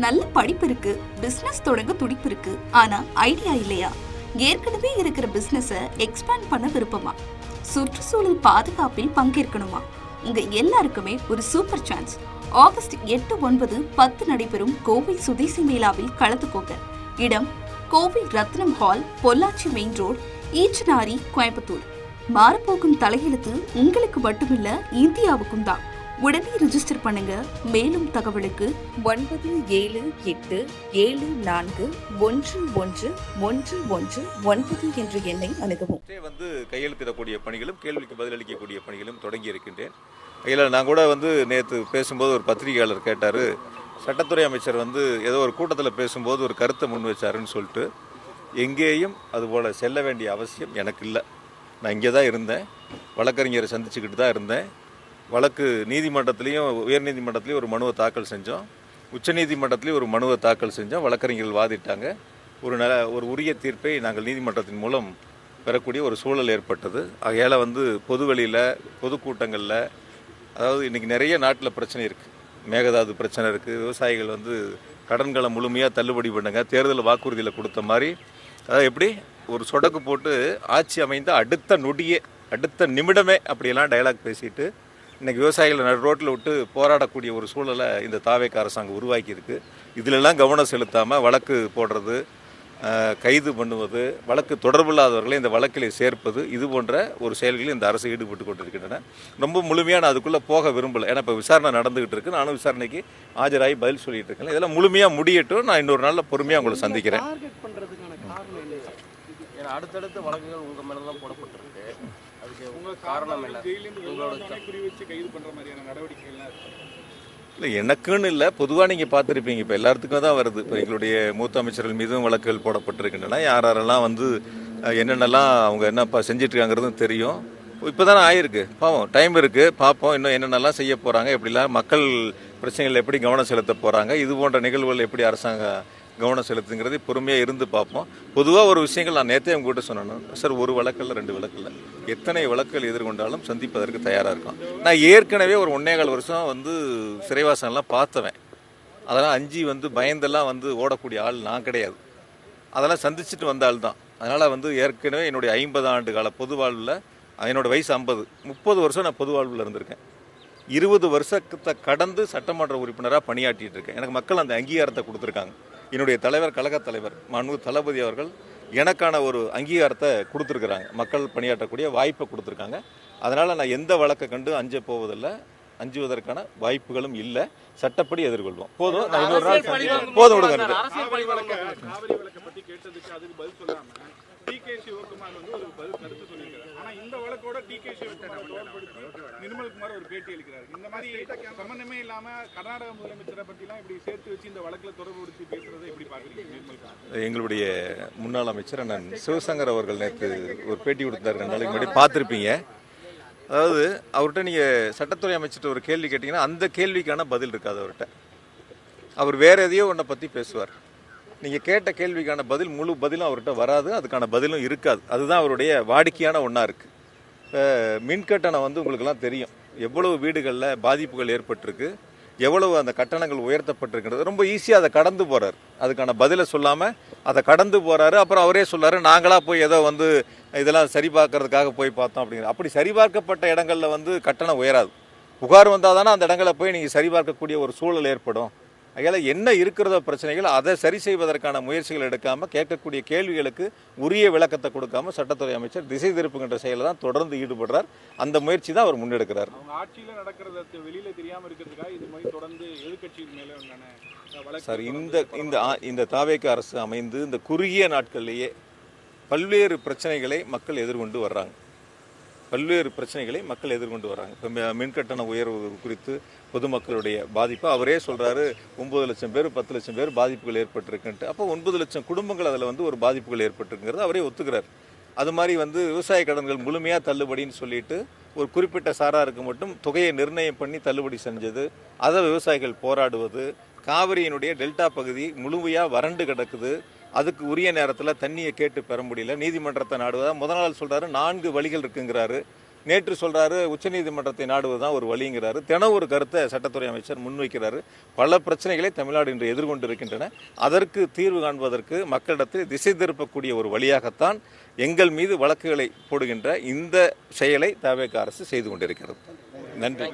நல்ல படிப்பு இருக்கு, பிசினஸ் தொடங்க துடிப்பு இருக்கு, ஆனா ஐடியா இல்லையா? ஏற்கனவே இருக்கிற பிசினஸ எக்ஸ்பேண்ட் பண்ண விருப்பமா? சுற்றுச்சூழல் பாதுகாப்பில் பங்கேற்கணுமா? உங்க எல்லாருக்குமே ஒரு சூப்பர் சான்ஸ். ஆகஸ்ட் 8, 9, 10 நடைபெறும் கோவை சுதேசி மேளாவில் கலந்துக்கோங்க. இடம் Kovai Rathnam hall, Pollachi main road, Eachanari, Coimbatore. மாறப்போகும் தலையெழுத்து உங்களுக்கு மட்டுமில்ல, இந்தியாவுக்கும் தான். உடனே ரிஜிஸ்டர் பண்ணுங்க. மேலும் தகவலுக்கு 9778741111 என்ற எண்ணை அணுகவும். கையெழுத்திடக்கூடிய பணிகளும் கேள்விக்கு பதிலளிக்கக்கூடிய பணிகளும் தொடங்கி இருக்கின்றேன். இதில் நான் கூட நேற்று பேசும்போது ஒரு பத்திரிகையாளர் கேட்டார், சட்டத்துறை அமைச்சர் ஏதோ ஒரு கூட்டத்தில் பேசும்போது ஒரு கருத்தை முன் வச்சாருன்னு சொல்லிட்டு. எங்கேயும் அதுபோல் செல்ல வேண்டிய அவசியம் எனக்கு இல்லை. நான் இங்கே தான் இருந்தேன், வழக்கறிஞரை சந்திச்சுக்கிட்டு தான் இருந்தேன். வழக்கு நீதிமன்றத்திலையும் உயர்நீதிமன்றத்திலையும் ஒரு மனுவை தாக்கல் செஞ்சோம், உச்சநீதிமன்றத்திலையும் ஒரு மனுவை தாக்கல் செஞ்சோம். வழக்கறிஞர்கள் வாதிட்டாங்க. ஒரு உரிய தீர்ப்பை நாங்கள் நீதிமன்றத்தின் மூலம் பெறக்கூடிய ஒரு சூழல் ஏற்பட்டது. ஆகையால் பொதுவெளியில் பொதுக்கூட்டங்களில், அதாவது இன்றைக்கி நிறைய நாட்டில் பிரச்சனை இருக்குது. மேகதாது பிரச்சனை இருக்குது. விவசாயிகள் கடன்களை முழுமையாக தள்ளுபடி பண்ணுங்க, தேர்தல் வாக்குறுதியில் கொடுத்த மாதிரி, அதாவது எப்படி ஒரு சொடக்கு போட்டு ஆட்சி அமைந்த அடுத்த நொடியே, அடுத்த நிமிடமே அப்படியெல்லாம் டயலாக் பேசிட்டு இன்றைக்கி விவசாயிகளை நடு ரோட்டில் விட்டு போராடக்கூடிய ஒரு சூழலை இந்த தாவேக அரசாங்கம் உருவாக்கியிருக்கு. இதிலெல்லாம் கவனம் செலுத்தாமல் வழக்கு போடுறது, கைது பண்ணுவது, வழக்கு தொடர்பில்லாதவர்களை இந்த வழக்கில் சேர்ப்பது, இது போன்ற ஒரு செயல்களில் இந்த அரசு ஈடுபட்டு கொண்டிருக்கின்றன. ரொம்ப முழுமையாக நான் அதுக்குள்ளே போக விரும்பலை. ஏன்னா இப்போ விசாரணை நடந்துகிட்டு இருக்கு. நானும் விசாரணைக்கு ஆஜராகி பதில் சொல்லிட்டு இருக்கேன். இதெல்லாம் முழுமையாக முடியட்டும். நான் இன்னொரு நாளில் பொறுமையாக உங்களை சந்திக்கிறேன். அடுத்தடுத்த வழக்குகள் உங்கள் மேலே தான் போடப்பட்டிருக்கு. அதுக்கு உங்கள் காரணம் என்ன? இல்லை, எனக்குன்னு இல்லை, பொதுவாக நீங்கள் பார்த்துருப்பீங்க. இப்போ எல்லாத்துக்கும் தான் வருது. இப்போ எங்களுடைய மூத்த அமைச்சர்கள் மீதும் வழக்குகள் போடப்பட்டிருக்கின்றன. யாரெல்லாம் என்னென்னலாம் அவங்க என்னப்பா செஞ்சிட்ருக்காங்கிறதும் தெரியும். இப்போ தானே ஆயிருக்கு. பாவம், டைம் இருக்குது, பார்ப்போம் இன்னும் என்னென்னலாம் செய்ய போகிறாங்க, எப்படிலாம் மக்கள் பிரச்சனைகள் எப்படி கவனம் செலுத்த போகிறாங்க, இது போன்ற நிகழ்வுகள் எப்படி அரசாங்கம் கவனம் செலுத்துங்கிறது பொறுமையாக இருந்து பார்ப்போம். பொதுவாக ஒரு விஷயங்கள் நான் நேற்றே உங்ககிட்ட சொன்னேன் சார், ஒரு வழக்கில் 2 வழக்கில் எத்தனை வழக்குகள் எதிர்கொண்டாலும் சந்திப்பதற்கு தயாராக இருக்கும். நான் ஏற்கனவே ஒரு 1.25 வருஷம் சிறைவாசம்லாம் பார்த்தவன். அதெல்லாம் அஞ்சு பயந்தெல்லாம் ஓடக்கூடிய ஆள் நான் கிடையாது. அதெல்லாம் சந்திச்சுட்டு வந்த ஆள் தான். அதனால் ஏற்கனவே என்னுடைய 50 ஆண்டு கால பொது வாழ்வில், என்னோடய வயசு 50, 30 வருஷம் நான் பொது வாழ்வில் இருந்திருக்கேன். 20 வருஷத்தை கடந்து சட்டமன்ற உறுப்பினராக பணியாற்றிட்டு இருக்கேன். எனக்கு மக்கள் அந்த அங்கீகாரத்தை கொடுத்துருக்காங்க. என்னுடைய தலைவர், கழகத் தலைவர் மாண்புமிகு தளபதி அவர்கள் எனக்கான ஒரு அங்கீகாரத்தை கொடுத்துருக்குறாங்க. மக்கள் பணியாற்றக்கூடிய வாய்ப்பை கொடுத்துருக்காங்க. அதனால் நான் எந்த வழக்கை கண்டு அஞ்ச போவதில்லை, அஞ்சுவதற்கான வாய்ப்புகளும் இல்லை. சட்டப்படி எதிர்கொள்வோம். போதும், நான் இன்னொரு நாள் போதும் விடுங்க. நிர்மல்குமார் ஒரு பேட்டி அளிக்கிறார். இந்த மாதிரி சம்பந்தமே இல்லாம கர்நாடக முதலமைச்சரை பற்றிலாம் இப்படி சேர்த்து வச்சு இந்த வழக்கில் தொடர்புபடுத்தி பேசுறதை எப்படி பாக்குறீங்க? எங்களுடைய முன்னாள் அமைச்சர் அண்ணன் சிவசங்கர் அவர்கள் நேற்று ஒரு பேட்டி கொடுத்தாரு, 2 நாளைக்கு முன்னாடி பார்த்துருப்பீங்க. அதாவது அவர்கிட்ட நீங்கள் சட்டத்துறை அமைச்சர்கிட்ட ஒரு கேள்வி கேட்டிங்கன்னா அந்த கேள்விக்கான பதில் இருக்காது அவர்கிட்ட. அவர் வேற எதையோ ஒன்றை பற்றி பேசுவார். நீங்கள் கேட்ட கேள்விக்கான பதில், முழு பதிலும் அவர்கிட்ட வராது, அதுக்கான பதிலும் இருக்காது. அதுதான் அவருடைய வாடிக்கையான ஒன்றா இருக்குது. இப்போ மின்கட்டணம் உங்களுக்கெல்லாம் தெரியும், எவ்வளவு வீடுகளில் பாதிப்புகள் ஏற்பட்டிருக்கு, எவ்வளவு அந்த கட்டணங்கள் உயர்த்தப்பட்டிருக்கிறது. ரொம்ப ஈஸியாக அதை கடந்து போகிறார். அதுக்கான பதிலை சொல்லாமல் அதை கடந்து போகிறாரு. அப்புறம் அவரே சொல்கிறாரு, நாங்களாக போய் ஏதோ இதெல்லாம் சரி பார்க்கறதுக்காக போய் பார்த்தோம் அப்படிங்கிற. அப்படி சரிபார்க்கப்பட்ட இடங்களில் கட்டணம் உயராது. புகார் வந்தால் தானே அந்த இடங்களை போய் நீங்கள் சரிபார்க்கக்கூடிய ஒரு சூழல் ஏற்படும். அதனால் என்ன இருக்கிறதோ பிரச்சனைகள், அதை சரி செய்வதற்கான முயற்சிகள் எடுக்காமல், கேட்கக்கூடிய கேள்விகளுக்கு உரிய விளக்கத்தை கொடுக்காம சட்டத்துறை அமைச்சர் திசை திருப்புகின்ற செயலில் தான் தொடர்ந்து ஈடுபடுறார். அந்த முயற்சி தான் அவர் முன்னெடுக்கிறார். ஆட்சியில் நடக்கிறது வெளியில தெரியாமல் இருக்கிறதுக்காக இது மாதிரி தொடர்ந்து எதிர்கட்சியின் மேலே சார், இந்த தாவேக அரசு அமைந்து இந்த குறுகிய நாட்கள்லேயே பல்வேறு பிரச்சனைகளை மக்கள் எதிர்கொண்டு வர்றாங்க. இப்போ மின்கட்டண உயர்வு குறித்து பொதுமக்களுடைய பாதிப்பு அவரே சொல்கிறாரு. 9 லட்சம் பேர் 10 லட்சம் பேர் பாதிப்புகள் ஏற்பட்டிருக்குன்ட்டு. அப்போ 9 லட்சம் குடும்பங்கள் அதில் ஒரு பாதிப்புகள் ஏற்பட்டிருக்குங்கிறது அவரே ஒத்துக்கிறார். அது மாதிரி விவசாய கடன்கள் முழுமையாக தள்ளுபடின்னு சொல்லிட்டு ஒரு குறிப்பிட்ட சாராருக்கு மட்டும் தொகையை நிர்ணயம் பண்ணி தள்ளுபடி செஞ்சது, அதை விவசாயிகள் போராடுவது, காவிரியினுடைய டெல்டா பகுதி முழுமையாக வறண்டு கிடக்குது, அதுக்கு உரிய நேரத்தில் தண்ணியை கேட்டு பெற முடியல, நீதிமன்றத்தை நாடுவதா. முதல் நாள் சொல்கிறாரு 4 வழிகள் இருக்குங்கிறாரு. நேற்று சொல்றாரு உச்சநீதிமன்றத்தை நாடுவது தான் ஒரு வழிங்கிறாரு. தினம் ஒரு கருத்தை சட்டத்துறை அமைச்சர் முன்வைக்கிறாரு. பல பிரச்சனைகளை தமிழ்நாடு இன்று எதிர்கொண்டு இருக்கின்றன. அதற்கு தீர்வு காண்பதற்கு மக்களிடத்தில் திசை திருப்பக்கூடிய ஒரு வழியாகத்தான் எங்கள் மீது வழக்குகளை போடுகின்ற இந்த செயலை தவேக அரசு செய்து கொண்டிருக்கிறது. நன்றி.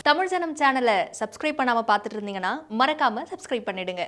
தமிழ் ஜனம் சேனலை சப்ஸ்கிரைப் பண்ணாம பார்த்துட்டு இருந்தீங்கன்னா மறக்காம சப்ஸ்கிரைப் பண்ணிடுங்க.